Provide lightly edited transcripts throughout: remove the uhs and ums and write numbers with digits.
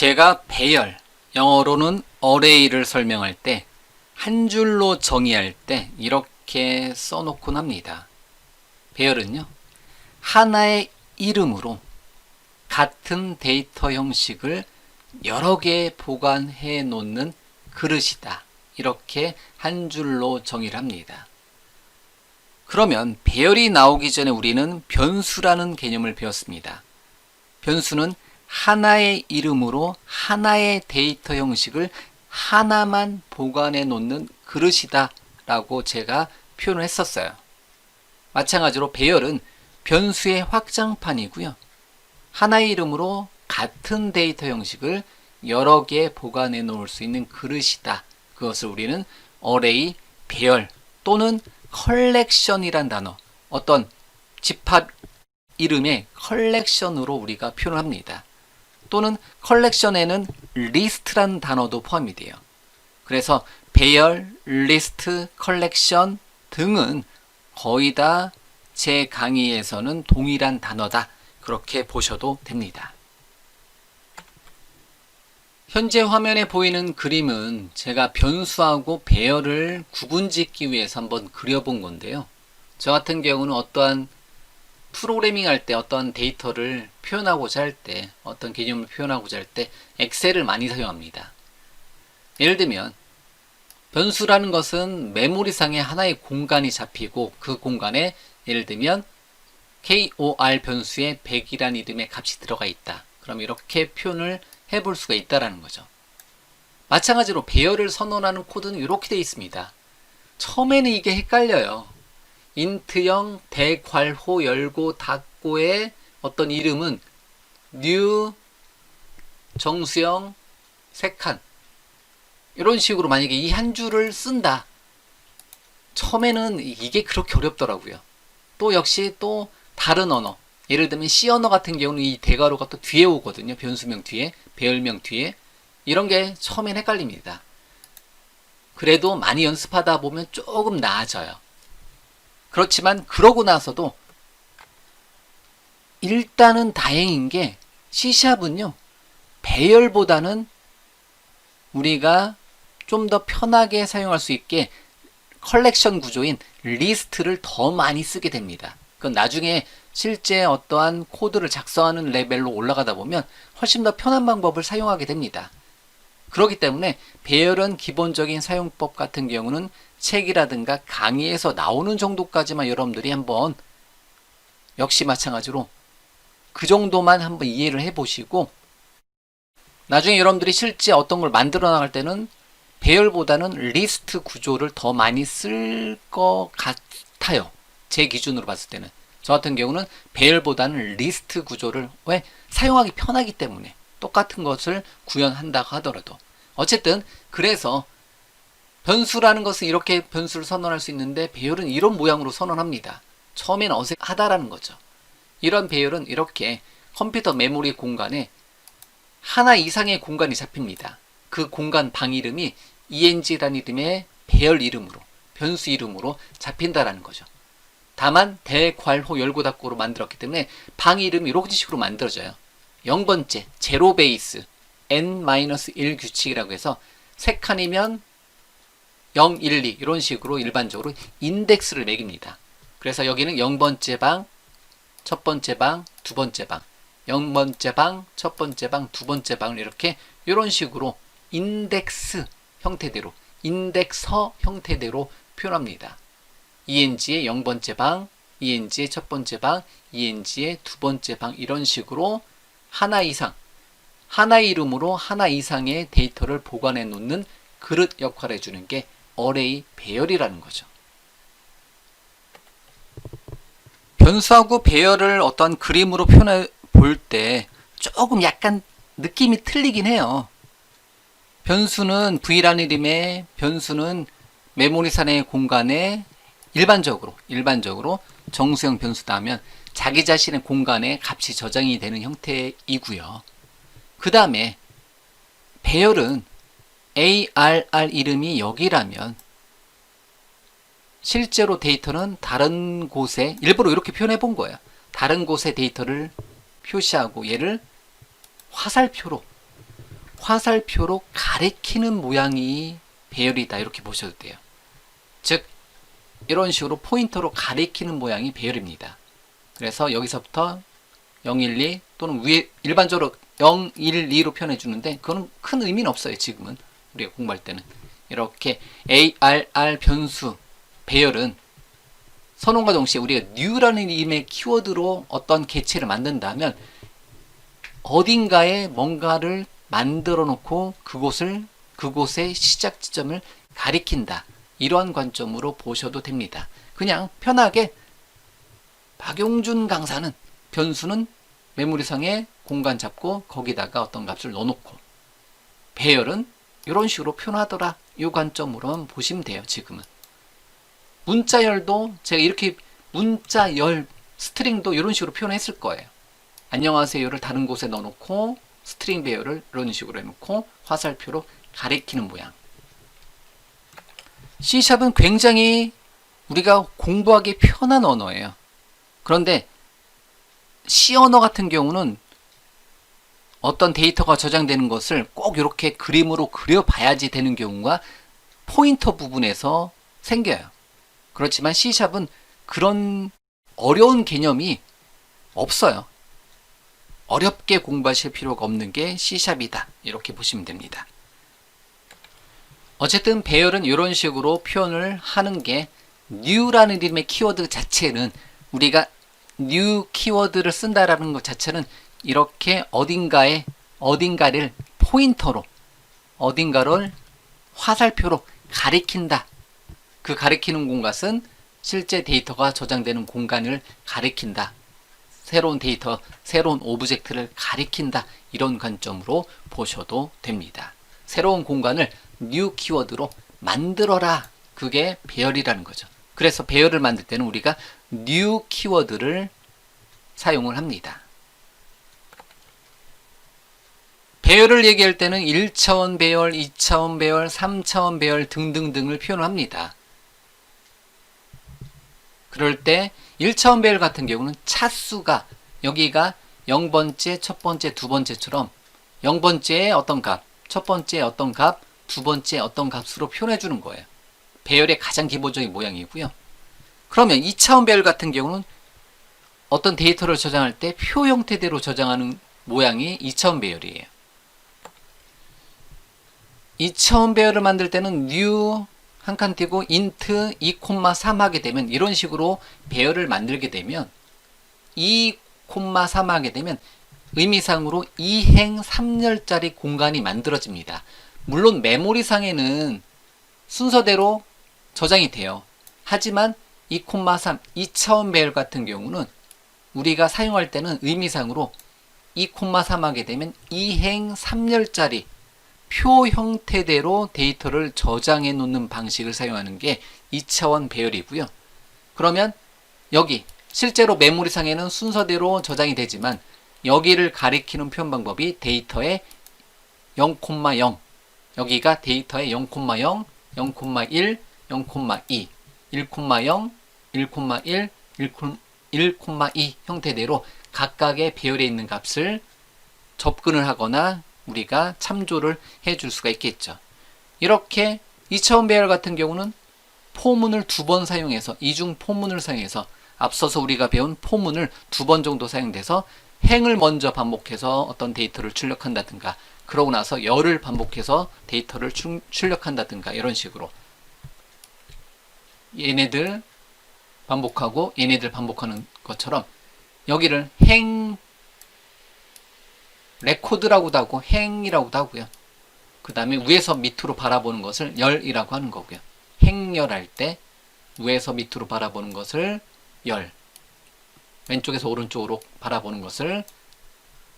제가 배열, 영어로는 array를 설명할 때 한 줄로 정의할 때 이렇게 써놓곤 합니다. 배열은요, 하나의 이름으로 같은 데이터 형식을 여러 개 보관해 놓는 그릇이다. 이렇게 한 줄로 정의를 합니다. 그러면 배열이 나오기 전에 우리는 변수라는 개념을 배웠습니다. 변수는 하나의 이름으로 하나의 데이터 형식을 하나만 보관해 놓는 그릇이다 라고 제가 표현을 했었어요. 마찬가지로 배열은 변수의 확장판이고요. 하나의 이름으로 같은 데이터 형식을 여러 개 보관해 놓을 수 있는 그릇이다. 그것을 우리는 array, 배열 또는 컬렉션이란 단어, 어떤 집합 이름의 컬렉션으로 우리가 표현을 합니다. 또는 컬렉션에는 리스트라는 단어도 포함이 돼요. 그래서 배열, 리스트, 컬렉션 등은 거의 다 제 강의에서는 동일한 단어다. 그렇게 보셔도 됩니다. 현재 화면에 보이는 그림은 제가 변수하고 배열을 구분짓기 위해서 한번 그려본 건데요. 저 같은 경우는 어떠한 프로그래밍 할 때, 어떤 데이터를 표현하고자 할 때, 어떤 개념을 표현하고자 할 때 엑셀을 많이 사용합니다. 예를 들면 변수라는 것은 메모리상에 하나의 공간이 잡히고 그 공간에 예를 들면 KOR 변수에 100이라는 이름의 값이 들어가 있다. 그럼 이렇게 표현을 해볼 수가 있다는 거죠. 마찬가지로 배열을 선언하는 코드는 이렇게 되어 있습니다. 처음에는 이게 헷갈려요. 인트형, 대괄호, 열고, 닫고의 어떤 이름은 new, 정수형, 세칸 이런 식으로 만약에 이 한 줄을 쓴다. 처음에는 이게 그렇게 어렵더라고요. 또 역시 또 다른 언어, 예를 들면 C 언어 같은 경우는 이 대괄호가 또 뒤에 오거든요. 변수명 뒤에, 배열명 뒤에. 이런 게 처음엔 헷갈립니다. 그래도 많이 연습하다 보면 조금 나아져요. 그렇지만 그러고 나서도 일단은 다행인 게 C샵은요, 배열보다는 우리가 좀 더 편하게 사용할 수 있게 컬렉션 구조인 리스트를 더 많이 쓰게 됩니다. 그건 나중에 실제 어떠한 코드를 작성하는 레벨로 올라가다 보면 훨씬 더 편한 방법을 사용하게 됩니다. 그렇기 때문에 배열은 기본적인 사용법 같은 경우는 책이라든가 강의에서 나오는 정도까지만 여러분들이 한번 역시 마찬가지로 그 정도만 한번 이해를 해보시고 나중에 여러분들이 실제 어떤 걸 만들어 나갈 때는 배열보다는 리스트 구조를 더 많이 쓸 것 같아요. 제 기준으로 봤을 때는. 저 같은 경우는 배열보다는 리스트 구조를 왜? 사용하기 편하기 때문에 똑같은 것을 구현한다고 하더라도 어쨌든 그래서 변수라는 것은 이렇게 변수를 선언할 수 있는데 배열은 이런 모양으로 선언합니다. 처음엔 어색하다라는 거죠. 이런 배열은 이렇게 컴퓨터 메모리 공간에 하나 이상의 공간이 잡힙니다. 그 공간 방 이름이 eng라는 이름의 배열 이름으로, 변수 이름으로 잡힌다라는 거죠. 다만 대괄호 열고 닫고로 만들었기 때문에 방 이름이 이런 식으로 만들어져요. 0번째, 제로 베이스, n-1 규칙이라고 해서 세 칸이면 0, 1, 2 이런 식으로 일반적으로 인덱스를 매깁니다. 그래서 여기는 0번째 방, 첫 번째 방, 두 번째 방, 0번째 방, 첫 번째 방, 두 번째 방을 이렇게 이런 식으로 인덱스 형태대로, 인덱서 형태대로 표현합니다. eng의 0번째 방, eng의 첫 번째 방, eng의 두 번째 방 이런 식으로 하나 이상, 하나의 이름으로 하나 이상의 데이터를 보관해 놓는 그릇 역할을 해주는 게 array 배열이라는 거죠. 변수하고 배열을 어떤 그림으로 표현해 볼 때 조금 약간 느낌이 틀리긴 해요. 변수는 V라는 이름의 변수는 메모리상의 공간에 일반적으로 정수형 변수다 하면 자기 자신의 공간에 값이 저장이 되는 형태이고요. 그 다음에 배열은 ARR 이름이 여기라면 실제로 데이터는 다른 곳에 일부러 이렇게 표현해 본 거예요. 다른 곳에 데이터를 표시하고 얘를 화살표로 화살표로 가리키는 모양이 배열이다 이렇게 보셔도 돼요. 즉 이런 식으로 포인터로 가리키는 모양이 배열입니다. 그래서 여기서부터 012 또는 위에 일반적으로 012로 표현해 주는데 그건 큰 의미는 없어요. 지금은 우리가 공부할 때는 이렇게 ARR 변수 배열은 선언과 동시에 우리가 new라는 이름의 키워드로 어떤 개체를 만든다면 어딘가에 뭔가를 만들어 놓고 그곳의 시작 지점을 가리킨다. 이러한 관점으로 보셔도 됩니다. 그냥 편하게 박용준 강사는 변수는 메모리상에 공간 잡고 거기다가 어떤 값을 넣어놓고 배열은 이런 식으로 표현하더라. 이 관점으로만 보시면 돼요. 지금은 문자열도 제가 이렇게 문자열 스트링도 이런 식으로 표현했을 거예요. 안녕하세요를 다른 곳에 넣어놓고 스트링 배열을 이런 식으로 해놓고 화살표로 가리키는 모양. C샵은 굉장히 우리가 공부하기 편한 언어예요. 그런데 C 언어 같은 경우는 어떤 데이터가 저장되는 것을 꼭 이렇게 그림으로 그려봐야지 되는 경우가 포인터 부분에서 생겨요. 그렇지만 C샵은 그런 어려운 개념이 없어요. 어렵게 공부하실 필요가 없는 게 C샵이다. 이렇게 보시면 됩니다. 어쨌든 배열은 이런 식으로 표현을 하는 게 new라는 이름의 키워드 자체는 우리가 new 키워드를 쓴다라는 것 자체는 이렇게 어딘가를 포인터로 어딘가를 화살표로 가리킨다. 그 가리키는 공간은 실제 데이터가 저장되는 공간을 가리킨다. 새로운 데이터, 새로운 오브젝트를 가리킨다. 이런 관점으로 보셔도 됩니다. 새로운 공간을 new 키워드로 만들어라. 그게 배열이라는 거죠. 그래서 배열을 만들 때는 우리가 new 키워드를 사용을 합니다. 배열을 얘기할 때는 1차원 배열, 2차원 배열, 3차원 배열 등등등을 표현합니다. 그럴 때 1차원 배열 같은 경우는 차수가 여기가 0번째, 첫 번째, 두 번째처럼 0번째의 어떤 값, 첫 번째 어떤 값, 두 번째 어떤 값으로 표현해 주는 거예요. 배열의 가장 기본적인 모양이고요. 그러면 2차원 배열 같은 경우는 어떤 데이터를 저장할 때 표 형태대로 저장하는 모양이 2차원 배열이에요. 2차원 배열을 만들 때는 new 한 칸 띄고 int 2,3 하게 되면 이런 식으로 배열을 만들게 되면 2,3 하게 되면 의미상으로 2행 3열짜리 공간이 만들어집니다. 물론 메모리상에는 순서대로 저장이 돼요. 하지만 2,3 2차원 배열 같은 경우는 우리가 사용할 때는 의미상으로 2,3 하게 되면 2행 3열짜리 표 형태대로 데이터를 저장해 놓는 방식을 사용하는 게 2차원 배열이고요. 그러면 여기 실제로 메모리상에는 순서대로 저장이 되지만 여기를 가리키는 표현 방법이 데이터의 0,0 여기가 데이터의 0,0, 0,1, 0,2, 1,0, 1,1, 1,2 형태대로 각각의 배열에 있는 값을 접근을 하거나 우리가 참조를 해줄 수가 있겠죠. 이렇게 2차원 배열 같은 경우는 포문을 두 번 사용해서 이중 포문을 사용해서 앞서서 우리가 배운 포문을 두 번 정도 사용돼서 행을 먼저 반복해서 어떤 데이터를 출력한다든가 그러고 나서 열을 반복해서 데이터를 출력한다든가 이런 식으로 얘네들 반복하고 얘네들 반복하는 것처럼 여기를 행 레코드라고도 하고 행이라고도 하고요. 그 다음에 위에서 밑으로 바라보는 것을 열이라고 하는 거고요. 행열할 때 위에서 밑으로 바라보는 것을 열, 왼쪽에서 오른쪽으로 바라보는 것을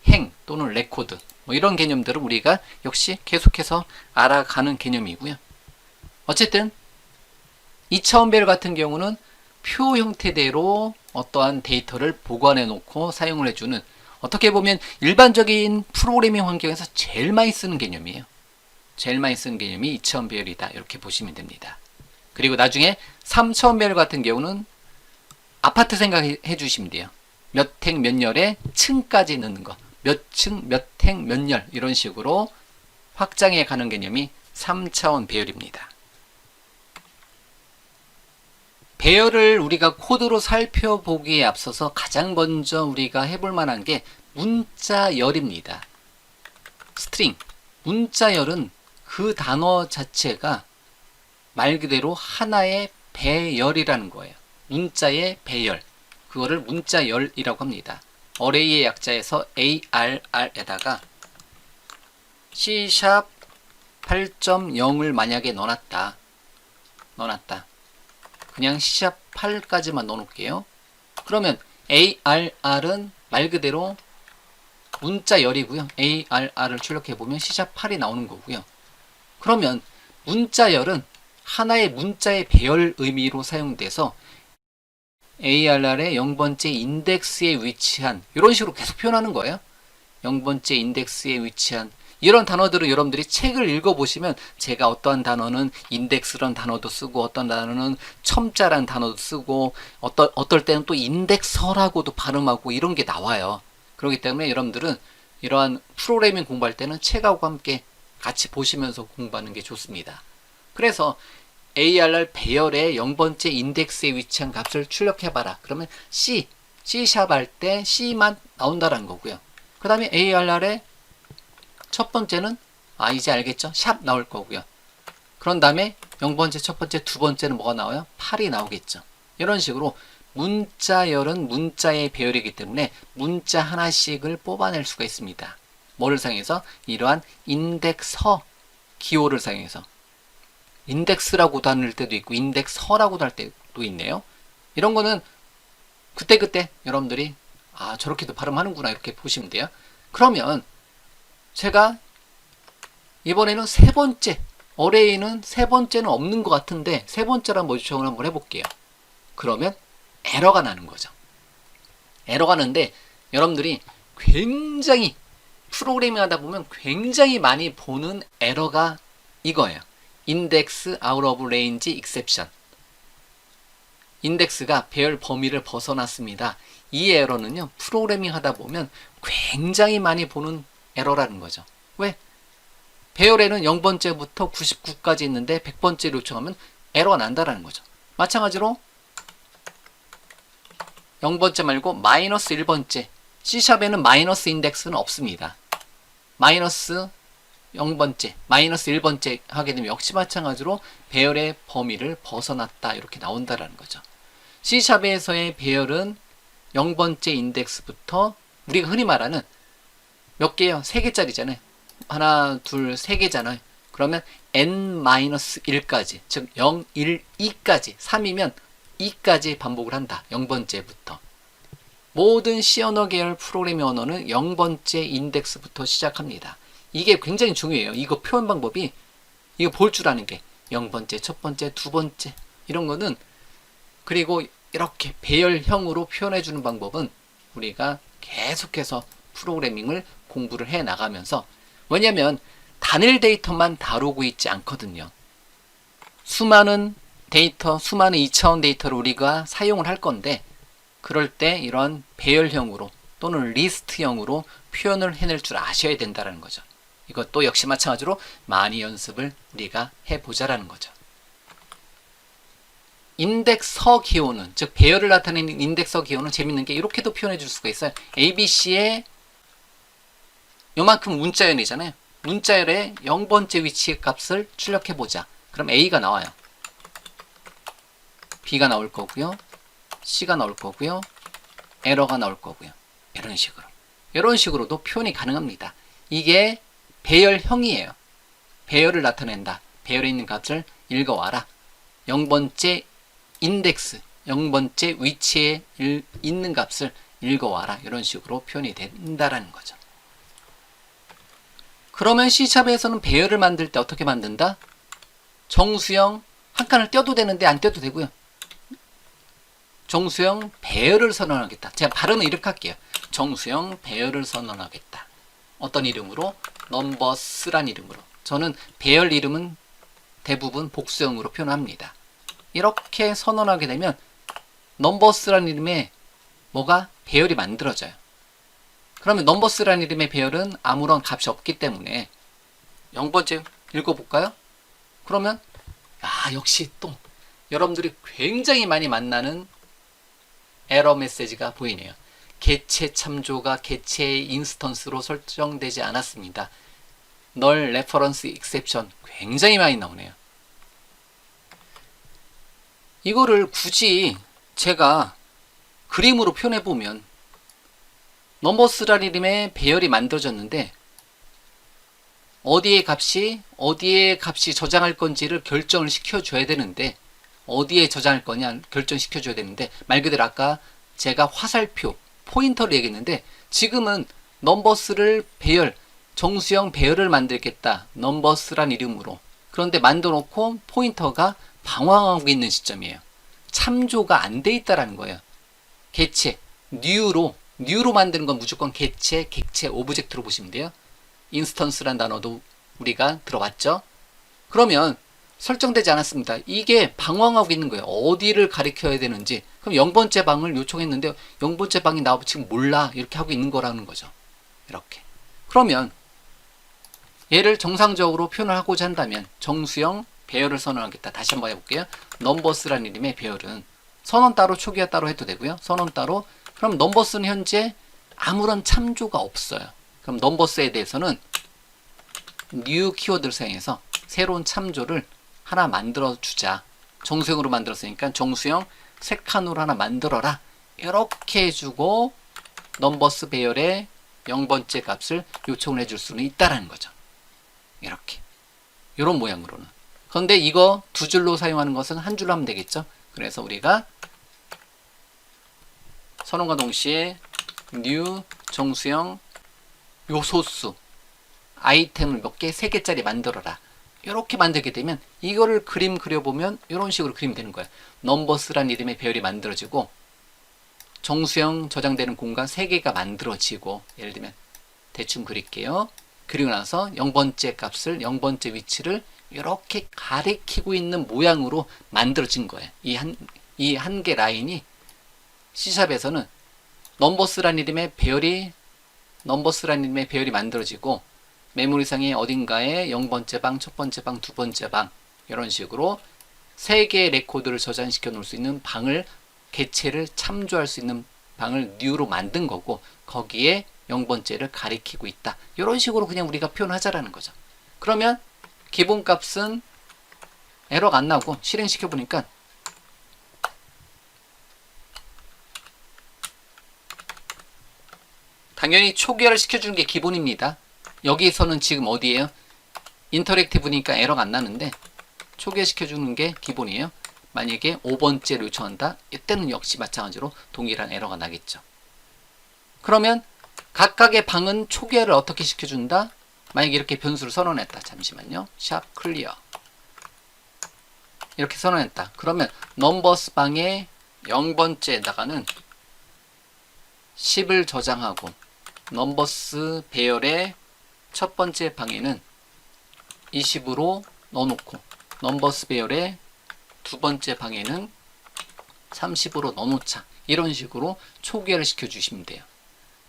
행 또는 레코드 뭐 이런 개념들을 우리가 역시 계속해서 알아가는 개념이고요. 어쨌든 2차원 배열 같은 경우는 표 형태대로 어떠한 데이터를 보관해 놓고 사용을 해주는 어떻게 보면 일반적인 프로그래밍 환경에서 제일 많이 쓰는 개념이에요. 제일 많이 쓰는 개념이 2차원 배열이다. 이렇게 보시면 됩니다. 그리고 나중에 3차원 배열 같은 경우는 아파트 생각해 주시면 돼요. 몇 행 몇 열에 층까지 넣는 거. 몇 층, 몇 행, 몇 열 이런 식으로 확장해 가는 개념이 3차원 배열입니다. 배열을 우리가 코드로 살펴보기에 앞서서 가장 먼저 우리가 해볼 만한 게 문자열입니다. 스트링. 문자열은 그 단어 자체가 말 그대로 하나의 배열이라는 거예요. 문자의 배열. 그거를 문자열이라고 합니다. 어레이의 약자에서 ARR에다가 C# 8.0을 만약에 넣어놨다. 그냥 C# 8까지만 넣어놓을게요. 그러면 ARR은 말 그대로 문자열이고요. ARR을 출력해보면 C# 8이 나오는 거고요. 그러면 문자열은 하나의 문자의 배열 의미로 사용돼서 ARR의 0번째 인덱스에 위치한 이런 식으로 계속 표현하는 거예요. 0번째 인덱스에 위치한 이런 단어들을 여러분들이 책을 읽어보시면 제가 어떠한 단어는 인덱스란 단어도 쓰고 어떤 단어는 첨자란 단어도 쓰고 어떨 때는 또 인덱서라고도 발음하고 이런 게 나와요. 그렇기 때문에 여러분들은 이러한 프로그래밍 공부할 때는 책하고 함께 같이 보시면서 공부하는 게 좋습니다. 그래서 ARR 배열의 0번째 인덱스에 위치한 값을 출력해봐라. 그러면 C 할 때 C만 나온다는 거고요. 그 다음에 ARR의 첫 번째는 이제 알겠죠? 샵 나올 거고요. 그런 다음에 0번째, 첫 번째, 두 번째는 뭐가 나와요? 8이 나오겠죠. 이런 식으로 문자열은 문자의 배열이기 때문에 문자 하나씩을 뽑아낼 수가 있습니다. 뭐를 사용해서? 이러한 인덱서 기호를 사용해서. 인덱스라고도 할 때도 있고 인덱서라고도 할 때도 있네요. 이런 거는 그때그때 여러분들이 저렇게도 발음하는구나 이렇게 보시면 돼요. 그러면 제가 이번에는 세 번째 어레이는 세 번째는 없는 것 같은데 세 번째란 뭐 요청을 한번 해볼게요. 그러면 에러가 나는 거죠. 에러가 나는데 여러분들이 굉장히 프로그래밍 하다 보면 굉장히 많이 보는 에러가 이거예요. 인덱스 아웃 오브 레인지 익셉션. 인덱스가 배열 범위를 벗어났습니다. 이 에러는요, 프로그래밍 하다 보면 굉장히 많이 보는 에러라는 거죠. 왜? 배열에는 0번째부터 99까지 있는데 100번째를 요청하면 에러가 난다라는 거죠. 마찬가지로 0번째 말고 마이너스 1번째 C샵에는 마이너스 인덱스는 없습니다. 마이너스 0번째, 마이너스 1번째 하게 되면 역시 마찬가지로 배열의 범위를 벗어났다 이렇게 나온다라는 거죠. C샵에서의 배열은 0번째 인덱스부터 우리가 흔히 말하는 몇 개요? 3개짜리잖아요. 하나, 둘, 3개잖아요. 그러면 n-1까지, 즉 0, 1, 2까지, 3이면 2까지 반복을 한다. 0번째부터. 모든 C 언어 계열 프로그래밍 언어는 0번째 인덱스부터 시작합니다. 이게 굉장히 중요해요. 이거 표현 방법이 이거 볼 줄 아는 게 0번째, 첫 번째, 두 번째 이런 거는 그리고 이렇게 배열형으로 표현해 주는 방법은 우리가 계속해서 프로그래밍을 공부를 해 나가면서 왜냐면 단일 데이터만 다루고 있지 않거든요. 수많은 데이터, 수많은 2차원 데이터를 우리가 사용을 할 건데 그럴 때 이런 배열형으로 또는 리스트형으로 표현을 해낼 줄 아셔야 된다는 거죠. 이것도 역시 마찬가지로 많이 연습을 우리가 해보자라는 거죠. 인덱서 기호는, 즉 배열을 나타내는 인덱서 기호는 재밌는 게 이렇게도 표현해 줄 수가 있어요. ABC의 요만큼 문자열이잖아요. 문자열의 0번째 위치의 값을 출력해보자. 그럼 A가 나와요. B가 나올 거고요. C가 나올 거고요. 에러가 나올 거고요. 이런 식으로. 이런 식으로도 표현이 가능합니다. 이게 배열형이에요. 배열을 나타낸다. 배열에 있는 값을 읽어와라. 0번째 인덱스, 0번째 위치에 있는 값을 읽어와라. 이런 식으로 표현이 된다라는 거죠. 그러면 C샵에서는 배열을 만들 때 어떻게 만든다? 정수형 한 칸을 떼도 되는데 안 떼도 되고요. 정수형 배열을 선언하겠다. 제가 발음은 이렇게 할게요. 정수형 배열을 선언하겠다. 어떤 이름으로? 넘버스란 이름으로. 저는 배열 이름은 대부분 복수형으로 표현합니다. 이렇게 선언하게 되면 넘버스란 이름에 뭐가? 배열이 만들어져요. 그러면 넘버스란 이름의 배열은 아무런 값이 없기 때문에 0번째 읽어볼까요? 그러면 역시 또 여러분들이 굉장히 많이 만나는 에러 메시지가 보이네요. 개체 참조가 개체의 인스턴스로 설정되지 않았습니다. 널 레퍼런스 익셉션 굉장히 많이 나오네요. 이거를 굳이 제가 그림으로 표현해 보면 넘버스라는 이름의 배열이 만들어졌는데 어디에 값이 저장할 건지를 결정을 시켜줘야 되는데 어디에 저장할 거냐 결정시켜줘야 되는데 말 그대로 아까 제가 화살표 포인터를 얘기했는데 지금은 넘버스를 배열 정수형 배열을 만들겠다 넘버스란 이름으로 그런데 만들어 놓고 포인터가 방황하고 있는 시점이에요. 참조가 안 돼 있다라는 거예요. 개체 뉴로 만드는 건 무조건 개체 객체 오브젝트로 보시면 돼요. 인스턴스란 단어도 우리가 들어봤죠. 그러면 설정되지 않았습니다. 이게 방황하고 있는 거예요. 어디를 가리켜야 되는지. 그럼 0번째 방을 요청했는데 0번째 방이 나오고 지금 몰라 이렇게 하고 있는 거라는 거죠. 이렇게. 그러면 얘를 정상적으로 표현을 하고자 한다면 정수형 배열을 선언하겠다. 다시 한번 해볼게요. 넘버스라는 이름의 배열은 선언 따로 초기화 따로 해도 되고요. 선언 따로. 그럼 넘버스는 현재 아무런 참조가 없어요. 그럼 넘버스에 대해서는 new 키워드를 사용해서 새로운 참조를 하나 만들어 주자. 정수형으로 만들었으니까 정수형 세 칸으로 하나 만들어라. 이렇게 해주고 넘버스 배열의 0번째 값을 요청을 해줄 수는 있다라는 거죠. 이렇게. 이런 모양으로는. 그런데 이거 두 줄로 사용하는 것은 한 줄로 하면 되겠죠. 그래서 우리가 선언과 동시에 new 정수형 요소수 아이템을 몇 개, 3개짜리 만들어라. 이렇게 만들게 되면 이거를 그림 그려보면 이런 식으로 그리면 되는 거예요. 넘버스란 이름의 배열이 만들어지고 정수형 저장되는 공간 3개가 만들어지고 예를 들면 대충 그릴게요. 그리고 나서 0번째 값을 0번째 위치를 이렇게 가리키고 있는 모양으로 만들어진 거예요. 이 한 개 라인이 C샵에서는 넘버스란 이름의 배열이 만들어지고 메모리상의 어딘가에 0번째 방, 첫 번째 방, 두 번째 방 이런 식으로 3개의 레코드를 저장시켜 놓을 수 있는 방을 개체를 참조할 수 있는 방을 new로 만든 거고 거기에 0번째를 가리키고 있다. 이런 식으로 그냥 우리가 표현하자라는 거죠. 그러면 기본값은 에러가 안 나오고 실행시켜 보니까 당연히 초기화를 시켜주는 게 기본입니다. 여기서는 지금 어디에요? 인터랙티브니까 에러가 안 나는데 초기화 시켜주는 게 기본이에요. 만약에 5번째를 요청한다? 이때는 역시 마찬가지로 동일한 에러가 나겠죠. 그러면 각각의 방은 초기화를 어떻게 시켜준다? 만약에 이렇게 변수를 선언했다. 잠시만요. 샵 클리어 이렇게 선언했다. 그러면 넘버스 방의 0번째에다가는 10을 저장하고 넘버스 배열의 첫 번째 방에는 20으로 넣어놓고 넘버스 배열의 두 번째 방에는 30으로 넣어놓자. 이런 식으로 초기화를 시켜주시면 돼요.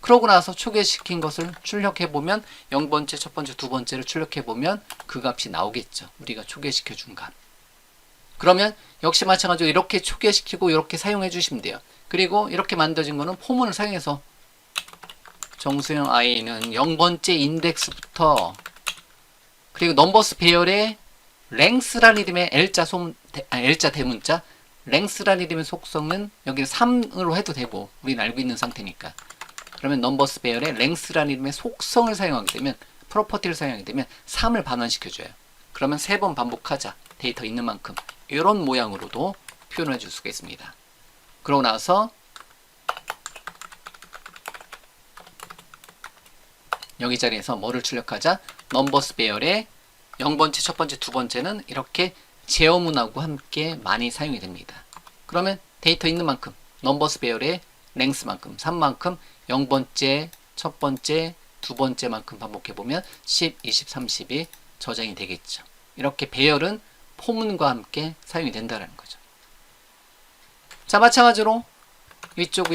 그러고 나서 초기화시킨 것을 출력해보면 0번째, 첫 번째, 두 번째를 출력해보면 그 값이 나오겠죠. 우리가 초기화시켜준 값. 그러면 역시 마찬가지로 이렇게 초기화시키고 이렇게 사용해 주시면 돼요. 그리고 이렇게 만들어진 거는 포문을 사용해서 정수형 i는 0번째 인덱스부터 그리고 넘버스 배열의 length라는 이름의 L자 대문자 length라는 이름의 속성은 여기 3으로 해도 되고 우리는 알고 있는 상태니까 그러면 넘버스 배열의 length라는 이름의 속성을 사용하게 되면 프로퍼티를 사용하게 되면 3을 반환시켜줘요. 그러면 3번 반복하자. 데이터 있는 만큼 이런 모양으로도 표현해 줄 수가 있습니다. 그러고 나서 여기 자리에서 뭐를 출력하자? 넘버스 배열의 0번째, 첫 번째, 두 번째는 이렇게 제어문하고 함께 많이 사용이 됩니다. 그러면 데이터 있는 만큼 넘버스 배열의 랭스만큼 3만큼 0번째, 첫 번째, 두 번째만큼 반복해보면 10, 20, 30이 저장이 되겠죠. 이렇게 배열은 포문과 함께 사용이 된다는 거죠. 자, 마찬가지로 위쪽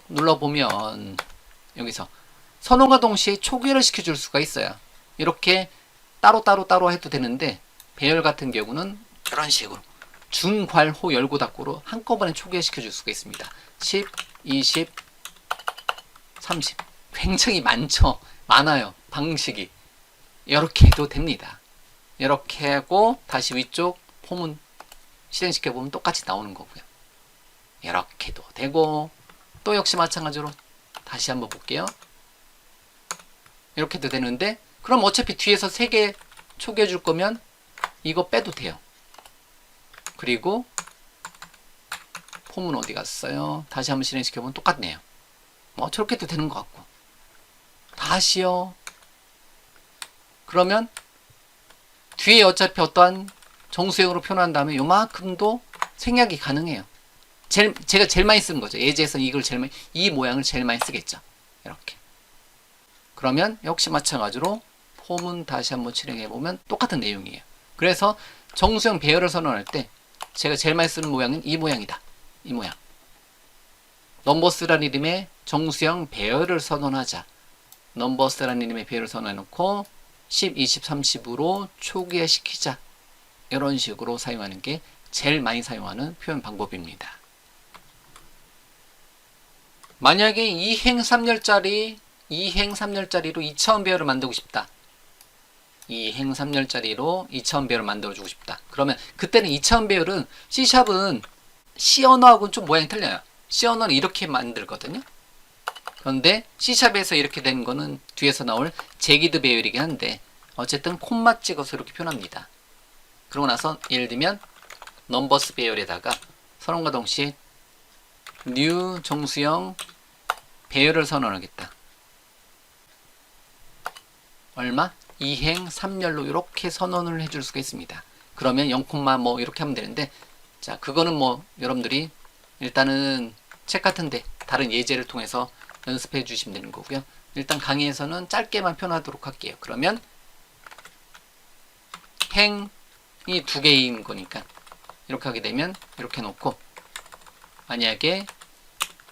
눌러보면 여기서 선언과 동시에 초기화를 시켜줄 수가 있어요. 이렇게 따로 해도 되는데 배열 같은 경우는 이런 식으로 중괄호 열고 닫고로 한꺼번에 초기화시켜 줄 수가 있습니다. 10, 20, 30 굉장히 많아요. 방식이 이렇게 해도 됩니다. 이렇게 하고 다시 위쪽 폼은 실행시켜보면 똑같이 나오는 거고요. 이렇게도 되고 또 역시 마찬가지로 다시 한번 볼게요. 이렇게도 되는데 그럼 어차피 뒤에서 3개 초기해 줄 거면 이거 빼도 돼요. 그리고 폼은 어디 갔어요? 다시 한번 실행시켜보면 똑같네요. 뭐 저렇게도 되는 것 같고 다시요. 그러면 뒤에 어차피 어떠한 정수형으로 표현한 다음에 요만큼도 생략이 가능해요. 제가 제일 많이 쓰는 거죠. 예제에서는 이 모양을 제일 많이 쓰겠죠. 이렇게. 그러면 역시 마찬가지로 폼은 다시 한번 실행해보면 똑같은 내용이에요. 그래서 정수형 배열을 선언할 때 제가 제일 많이 쓰는 모양은 이 모양이다. 이 모양. 넘버스라는 이름의 정수형 배열을 선언하자. 넘버스라는 이름의 배열을 선언해놓고 10, 20, 30으로 초기화시키자. 이런 식으로 사용하는 게 제일 많이 사용하는 표현 방법입니다. 만약에 2행 3열짜리로 2차원 배열을 만들고 싶다. 2행 3열짜리로 2차원 배열을 만들어주고 싶다. 그러면 그때는 2차원 배열은 C샵은 C 언어하고는 좀 모양이 틀려요. C 언어는 이렇게 만들거든요. 그런데 C샵에서 이렇게 된 거는 뒤에서 나올 제기드 배열이긴 한데 어쨌든 콤마 찍어서 이렇게 표현합니다. 그러고 나서 예를 들면 넘버스 배열에다가 선언과 동시에 new 정수형 배열을 선언하겠다. 얼마? 2행 3열로 이렇게 선언을 해줄 수가 있습니다. 그러면 0, 뭐 이렇게 하면 되는데 자 그거는 뭐 여러분들이 일단은 책 같은데 다른 예제를 통해서 연습해 주시면 되는 거고요. 일단 강의에서는 짧게만 표현하도록 할게요. 그러면 행이 2개인 거니까 이렇게 하게 되면 이렇게 놓고 만약에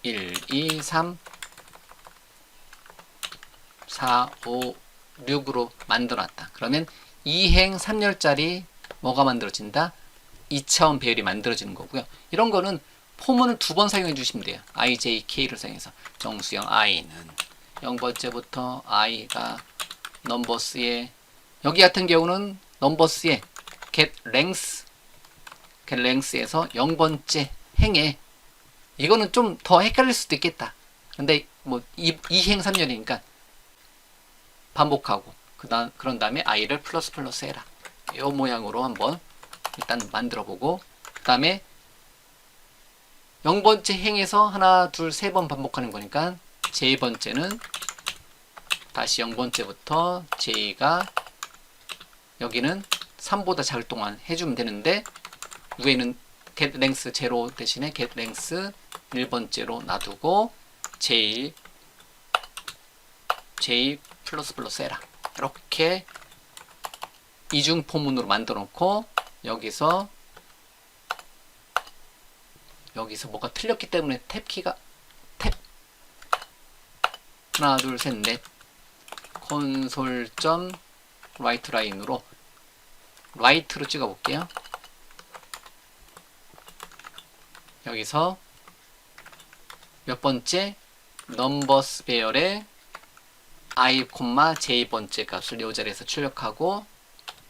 1, 2, 3, 4, 5, 6으로 만들어놨다. 그러면 2행 3열짜리 뭐가 만들어진다? 2차원 배열이 만들어지는 거고요. 이런 거는 포문을 2번 사용해 주시면 돼요. IJK를 사용해서 정수형 I는 0번째부터 I가 넘버스에 여기 같은 경우는 넘버스에 get length에서 0번째 행에 이거는 좀 더 헷갈릴 수도 있겠다. 근데 뭐 2행 3열이니까 반복하고 그런 다음에 i를 플러스 해라. 이 모양으로 한번 일단 만들어 보고 그 다음에 0번째 행에서 하나, 둘, 세 번 반복하는 거니까 j 번째는 다시 0번째부터 j가 여기는 3보다 작을 동안 해주면 되는데 위에는 get length 0 대신에 get length 1번째로 놔두고 j 플러스 해라. 이렇게 이중 포문으로 만들어 놓고 여기서 뭐가 틀렸기 때문에 탭키가 탭 하나 둘 셋 넷 콘솔 점 라이트 라인으로 라이트로 찍어 볼게요. 여기서 몇 번째 넘버스 배열의 i, j 번째 값을 이 자리에서 출력하고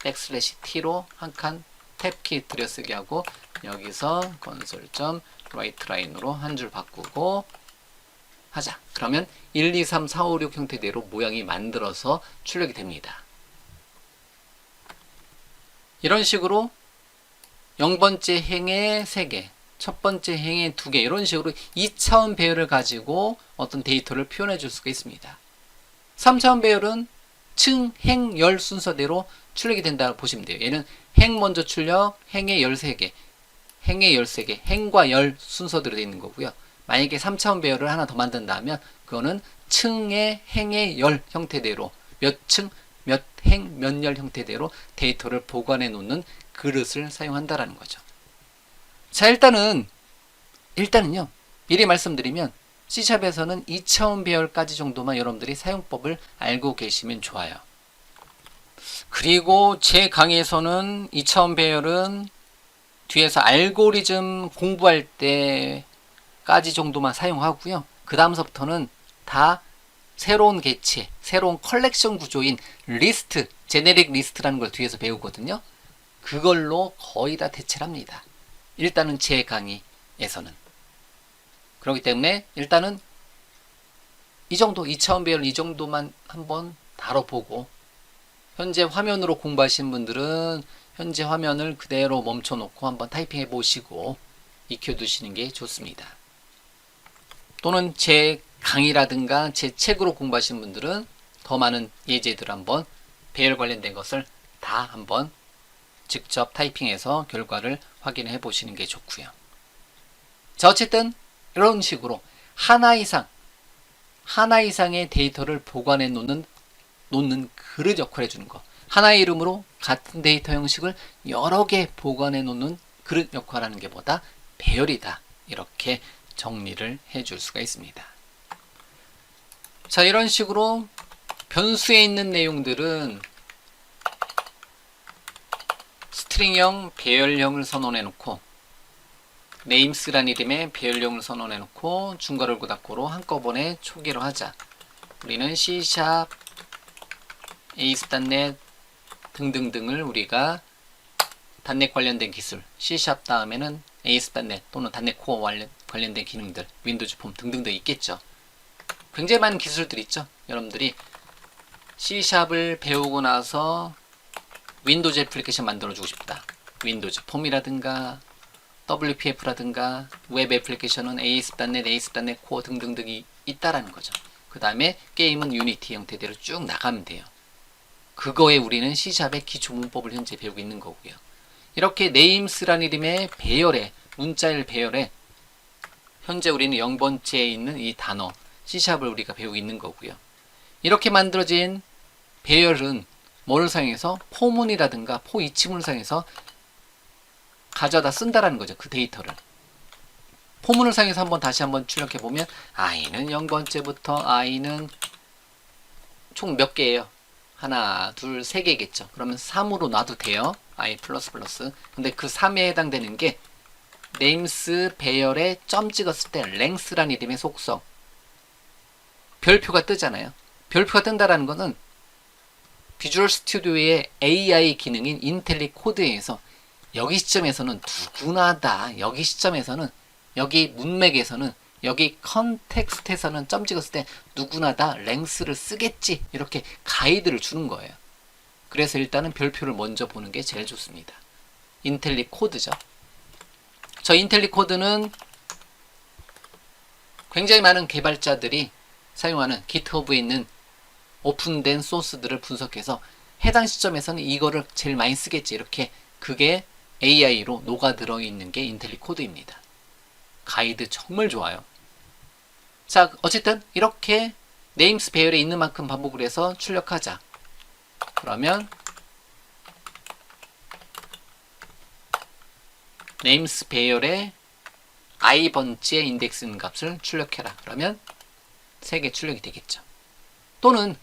백슬래시 t로 한 칸 탭키 들여쓰기 하고 여기서 콘솔.write 라인으로 한 줄 바꾸고 하자. 그러면 1, 2, 3, 4, 5, 6 형태대로 모양이 만들어서 출력이 됩니다. 이런 식으로 0번째 행에 3개, 첫 번째 행에 2개 이런 식으로 2차원 배열을 가지고 어떤 데이터를 표현해 줄 수가 있습니다. 3차원 배열은 층, 행, 열 순서대로 출력이 된다고 보시면 돼요. 얘는 행 먼저 출력, 행의 13개, 행의 13개, 행과 열 순서대로 되어 있는 거고요. 만약에 3차원 배열을 하나 더 만든다면 그거는 층의 행의 열 형태대로 몇 층, 몇 행, 몇 열 형태대로 데이터를 보관해 놓는 그릇을 사용한다라는 거죠. 자, 일단은요. 미리 말씀드리면 C샵에서는 2차원 배열까지 정도만 여러분들이 사용법을 알고 계시면 좋아요. 그리고 제 강의에서는 2차원 배열은 뒤에서 알고리즘 공부할 때까지 정도만 사용하고요. 그 다음서부터는 다 새로운 개체, 새로운 컬렉션 구조인 리스트, 제네릭 리스트라는 걸 뒤에서 배우거든요. 그걸로 거의 다 대체를 합니다. 일단은 제 강의에서는. 그렇기 때문에 일단은 이 정도, 2차원 배열 이 정도만 한번 다뤄보고, 현재 화면으로 공부하시는 분들은 현재 화면을 그대로 멈춰놓고 한번 타이핑해 보시고 익혀두시는 게 좋습니다. 또는 제 강의라든가 제 책으로 공부하시는 분들은 더 많은 예제들 한번 배열 관련된 것을 다 한번 직접 타이핑해서 결과를 확인해 보시는 게 좋고요. 자, 어쨌든 이런 식으로 하나 이상의 데이터를 보관해 놓는 그릇 역할을 해주는 거. 하나의 이름으로 같은 데이터 형식을 여러 개 보관해 놓는 그릇 역할을 하는 게 뭐다? 배열이다. 이렇게 정리를 해줄 수가 있습니다. 자, 이런 식으로 변수에 있는 내용들은 스트링형, 배열형을 선언해 놓고 names란 이름의 배열형을 선언해 놓고 중괄호 닫고로 한꺼번에 초기로 하자. 우리는 C#, ASP.NET 등등등을 우리가 .NET 관련된 기술, C# 다음에는 ASP.NET 또는 .NET 코어 관련된 기능들, 윈도우즈 폼 등등도 있겠죠. 굉장히 많은 기술들이 있죠. 여러분들이 C#을 배우고 나서 윈도우즈 애플리케이션 만들어주고 싶다. 윈도우즈 폼이라든가 WPF라든가 웹 애플리케이션은 ASP.NET, ASP.NET 코어 등등등이 있다라는 거죠. 그 다음에 게임은 유니티 형태대로 쭉 나가면 돼요. 그거에 우리는 C샵의 기초 문법을 현재 배우고 있는 거고요. 이렇게 names라는 이름의 배열에, 문자열 배열에 현재 우리는 0번째에 있는 이 단어 C샵을 우리가 배우고 있는 거고요. 이렇게 만들어진 배열은 뭐를 사용해서 포문이라든가 포이치문을 사용해서 가져다 쓴다라는 거죠. 그 데이터를. 포문을 사용해서 다시 한번 출력해 보면 i는 0번째부터 i는 총 몇 개예요? 하나, 둘, 세 개겠죠. 그러면 3으로 놔도 돼요. i++. 근데 그 3에 해당되는 게 names 배열에 점 찍었을 때 length란 이름의 속성. 별표가 뜨잖아요. 별표가 뜬다라는 거는 비주얼 스튜디오의 AI 기능인 인텔리코드에서 여기 시점에서는 누구나 다, 여기 시점에서는, 여기 문맥에서는, 여기 컨텍스트에서는 점 찍었을 때 누구나 다 랭스를 쓰겠지, 이렇게 가이드를 주는 거예요. 그래서 일단은 별표를 먼저 보는 게 제일 좋습니다. 인텔리 코드죠. 저 인텔리 코드는 굉장히 많은 개발자들이 사용하는 GitHub에 있는 오픈된 소스들을 분석해서 해당 시점에서는 이거를 제일 많이 쓰겠지, 이렇게 그게 AI로 녹아들어 있는 게 인텔리 코드입니다. 가이드 정말 좋아요. 자, 어쨌든 이렇게 네임스 배열에 있는 만큼 반복을 해서 출력하자. 그러면 네임스 배열에 i번째 인덱스 있는 값을 출력해라. 그러면 3개 출력이 되겠죠. 또는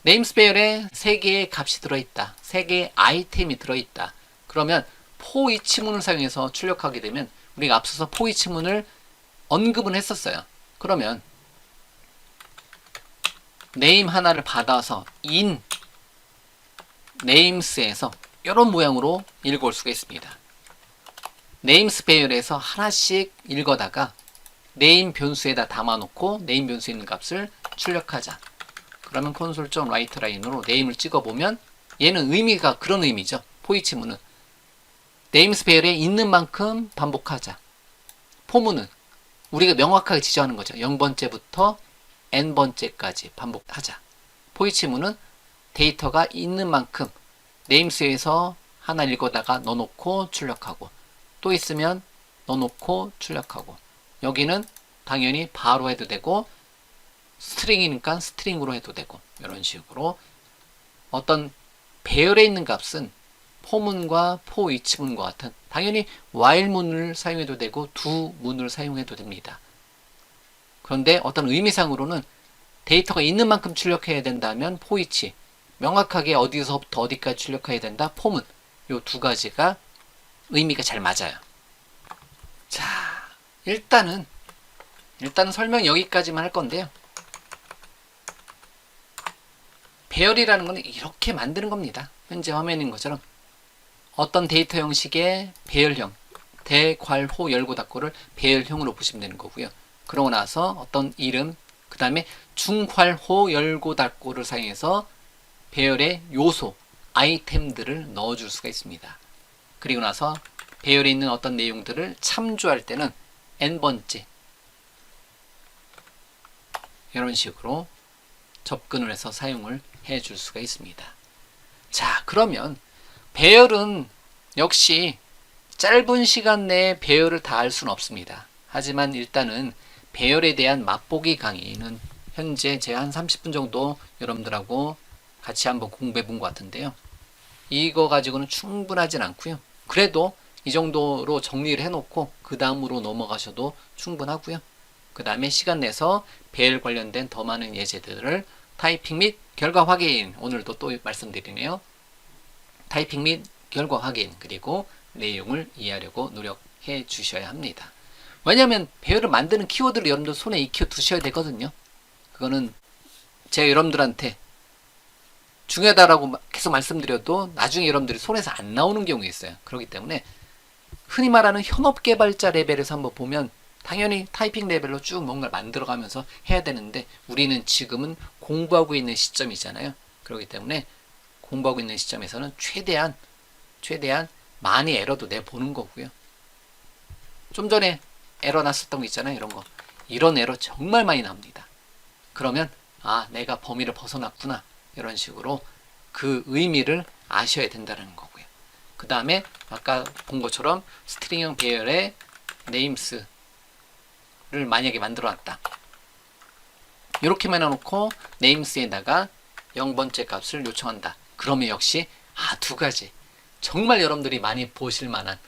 네임스 배열에 3개의 값이 들어있다. 3개의 아이템이 들어있다. 그러면 포이치문을 사용해서 출력하게 되면 우리가 앞서서 포이치문을 언급은 했었어요. 그러면 네임 하나를 받아서 in names에서 이런 모양으로 읽어올 수가 있습니다. names 배열에서 하나씩 읽어다가 name 변수에다 담아놓고 name 변수에 있는 값을 출력하자. 그러면 console.write 라인으로 name을 찍어보면 얘는 의미가 그런 의미죠. 포이치문은 네임스 배열에 있는 만큼 반복하자. 포문은 우리가 명확하게 지정하는 거죠. 0번째부터 n번째까지 반복하자. 포이치문은 데이터가 있는 만큼 네임스에서 하나 읽어다가 넣어놓고 출력하고, 또 있으면 넣어놓고 출력하고, 여기는 당연히 바로 해도 되고 스트링이니까 스트링으로 해도 되고, 이런 식으로 어떤 배열에 있는 값은 포문과 포이치문과 같은 당연히 while문을 사용해도 되고 do문을 사용해도 됩니다. 그런데 어떤 의미상으로는 데이터가 있는 만큼 출력해야 된다면 포이치, 명확하게 어디서부터 어디까지 출력해야 된다. 폼은 요 두 가지가 의미가 잘 맞아요. 자, 일단은 설명 여기까지만 할 건데요. 배열이라는 건 이렇게 만드는 겁니다. 현재 화면인 것처럼 어떤 데이터 형식의 배열형, 대괄호 열고 닫고를 배열형으로 보시면 되는 거고요. 그러고 나서 어떤 이름, 그 다음에 중괄호 열고 닫고를 사용해서 배열의 요소, 아이템들을 넣어줄 수가 있습니다. 그리고 나서 배열에 있는 어떤 내용들을 참조할 때는 n번째 이런 식으로 접근을 해서 사용을 해줄 수가 있습니다. 자, 그러면 배열은 역시 짧은 시간 내에 배열을 다 할 수는 없습니다. 하지만 일단은 배열에 대한 맛보기 강의는 현재 제가 한 30분 정도 여러분들하고 같이 한번 공부해 본 것 같은데요. 이거 가지고는 충분하진 않고요. 그래도 이 정도로 정리를 해놓고 그 다음으로 넘어가셔도 충분하고요. 그 다음에 시간 내서 배열 관련된 더 많은 예제들을 타이핑 및 결과 확인, 오늘도 또 말씀드리네요. 타이핑 및 결과 확인, 그리고 내용을 이해하려고 노력해 주셔야 합니다. 왜냐하면 배열을 만드는 키워드를 여러분들 손에 익혀 두셔야 되거든요. 그거는 제가 여러분들한테 중요하다라고 계속 말씀드려도 나중에 여러분들이 손에서 안 나오는 경우가 있어요. 그렇기 때문에 흔히 말하는 현업 개발자 레벨에서 한번 보면 당연히 타이핑 레벨로 쭉 뭔가를 만들어가면서 해야 되는데 우리는 지금은 공부하고 있는 시점이잖아요. 그렇기 때문에 공부하고 있는 시점에서는 최대한 많이 에러도 내보는 거고요. 좀 전에 에러 났었던 거 있잖아요. 이런 거. 이런 에러 정말 많이 납니다. 그러면 아, 내가 범위를 벗어났구나. 이런 식으로 그 의미를 아셔야 된다는 거고요. 그 다음에 아까 본 것처럼 스트링형 배열의 네임스를 만약에 만들어 놨다. 이렇게만 해놓고 네임스에다가 0번째 값을 요청한다. 그러면 역시 두 가지 정말 여러분들이 많이 보실 만한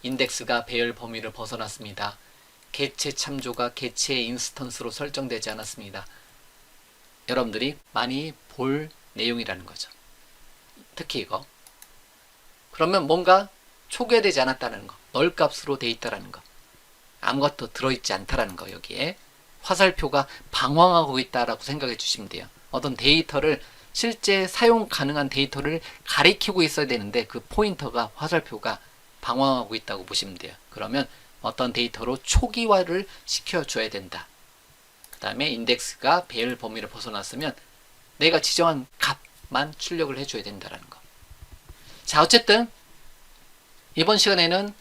인덱스가 배열 범위를 벗어났습니다. 개체 참조가 개체의 인스턴스로 설정되지 않았습니다. 여러분들이 많이 볼 내용이라는 거죠. 특히 이거. 그러면 뭔가 초기화되지 않았다는 거. 널 값으로 돼 있다라는 거. 아무것도 들어있지 않다라는 거. 여기에 화살표가 방황하고 있다라고 생각해 주시면 돼요. 어떤 데이터를 실제 사용 가능한 데이터를 가리키고 있어야 되는데 그 포인터가 화살표가 방황하고 있다고 보시면 돼요. 그러면 어떤 데이터로 초기화를 시켜줘야 된다. 그 다음에 인덱스가 배열 범위를 벗어났으면 내가 지정한 값만 출력을 해줘야 된다는 거. 자, 어쨌든 이번 시간에는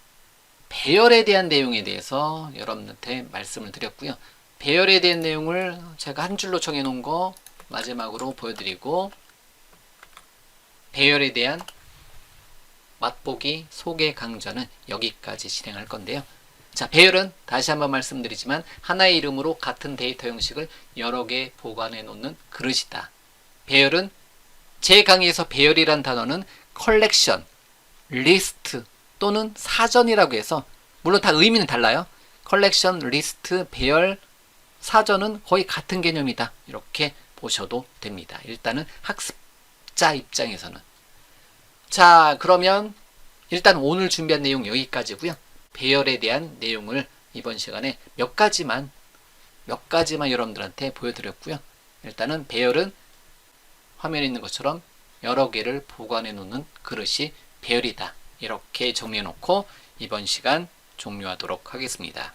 배열에 대한 내용에 대해서 여러분한테 말씀을 드렸고요. 배열에 대한 내용을 제가 한 줄로 정해놓은 거 마지막으로 보여드리고 배열에 대한 맛보기 소개 강좌는 여기까지 진행할 건데요. 자, 배열은 다시 한번 말씀드리지만 하나의 이름으로 같은 데이터 형식을 여러 개 보관해 놓는 그릇이다. 배열은 제 강의에서 배열이란 단어는 컬렉션, 리스트 또는 사전이라고 해서 물론 다 의미는 달라요. 컬렉션, 리스트, 배열, 사전은 거의 같은 개념이다. 이렇게 보셔도 됩니다. 일단은 학습자 입장에서는. 자, 그러면 일단 오늘 준비한 내용 여기까지고요. 배열에 대한 내용을 이번 시간에 몇 가지만 여러분들한테 보여드렸고요. 일단은 배열은 화면에 있는 것처럼 여러 개를 보관해 놓는 그릇이 배열이다. 이렇게 정리해 놓고 이번 시간 종료하도록 하겠습니다.